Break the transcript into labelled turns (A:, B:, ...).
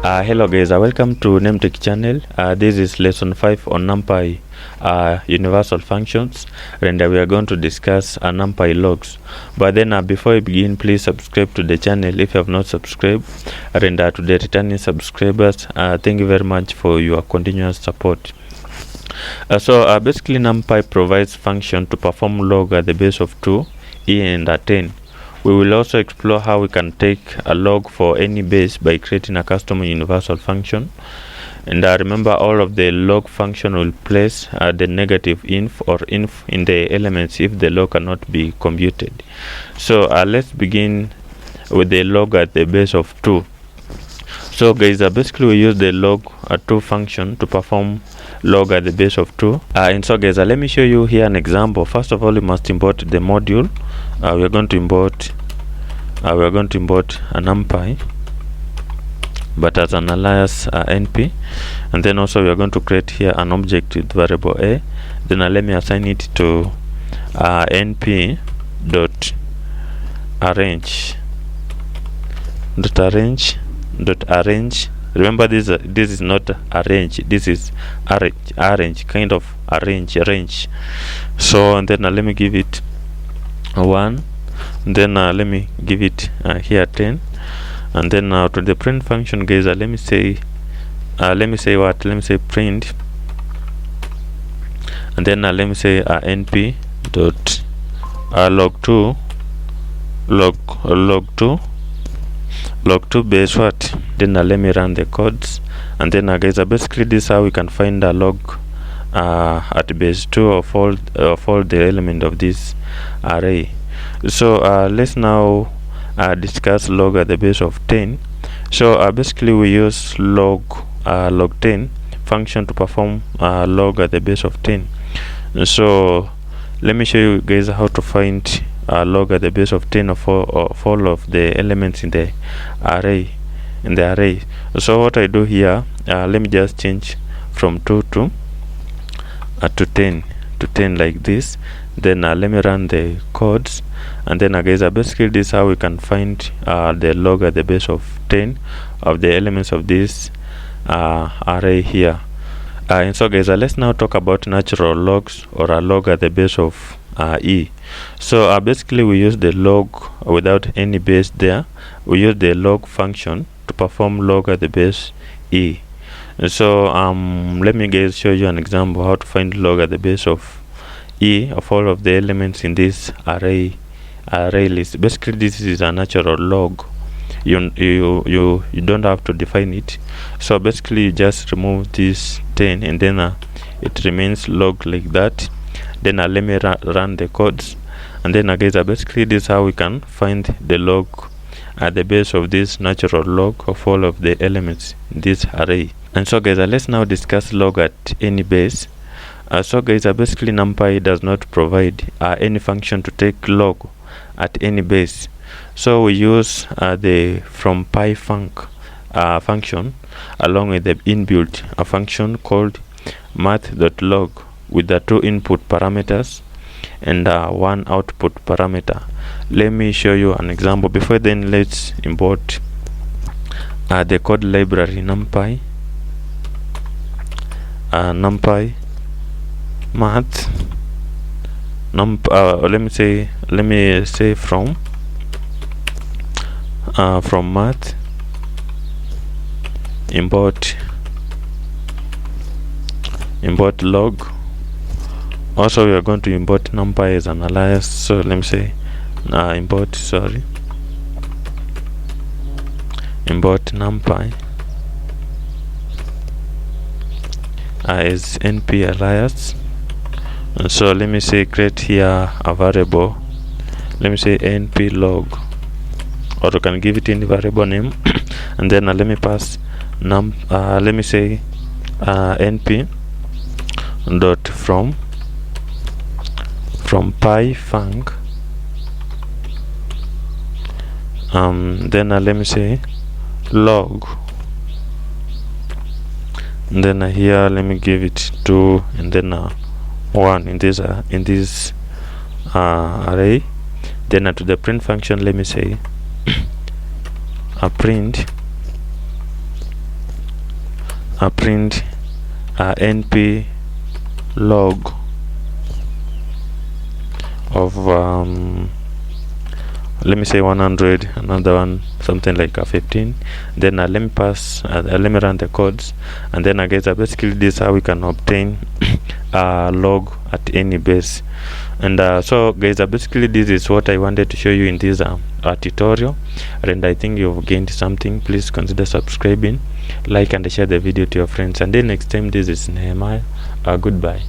A: Hello guys, welcome to NameTech channel. This is lesson 5 on NumPy universal functions, and we are going to discuss NumPy logs. But then before we begin, please subscribe to the channel if you have not subscribed, and to the returning subscribers, thank you very much for your continuous support. Basically NumPy provides function to perform log at the base of 2, e and 10. We will also explore how we can take a log for any base by creating a custom universal function. And remember, all of the log function will place the negative inf or inf in the elements if the log cannot be computed. So let's begin with the log at the base of 2. So guys, basically we use the log2 function to perform log at the base of 2. And so guys, let me show you here an example. First of all, we must import the module. We are going to import a NumPy, but as an alias np, and then also we are going to create here an object with variable a. Then let me assign it to np dot arrange. Remember, this is not arrange, this is arrange, kind of arrange. So and then let me give it 1, then let me give it here 10, and then to the print function, guys, let me say print, and then let me say np dot log2 base what. Then let me run the codes, and then guys, basically this is how we can find a log at base 2 of all the element of this array. So let's now discuss log at the base of 10. So basically we use log10 function to perform log at the base of 10. So let me show you guys how to find log at the base of 10 of all of the elements in the array. So what I do here, let me just change from 2 to 10 like this. Then let me run the codes, and then guys, basically this is how we can find the log at the base of 10 of the elements of this array here. And so guys, let's now talk about natural logs, or a log at the base of e. So basically we use the log without any base there. We use the log function to perform log at the base e. So let me guys show you an example how to find log at the base of e of all of the elements in this array list. Basically this is a natural log. You don't have to define it. So basically you just remove this 10, and then it remains log like that. Then let me run the codes, and then guys, basically this is how we can find the log at the base of this natural log of all of the elements in this array. And so guys, let's now discuss log at any base. So guys, basically NumPy does not provide any function to take log at any base. So we use the from UFUNC function along with the inbuilt function called math.log with the 2 input parameters and 1 output parameter. Let me show you an example. Before then, let's import the code library NumPy math let me say from math import log. Also we are going to import NumPy as an alias, so let me say import NumPy as np alias. So let me say create here a variable, let me say np log, or you can give it any variable name and then let me pass let me say np dot from UFUNC, then let me say log, and then here let me give it 2 and then 1 in this array. Then to the print function, let me say print print np log of let me say 100, another one something like 15. Then let me pass let me run the codes, and then guys, basically this is how we can obtain a log at any base. And so guys, basically this is what I wanted to show you in this tutorial, and I think you've gained something. Please consider subscribing, like and share the video to your friends. And then next time, this is Nehemiah. Goodbye.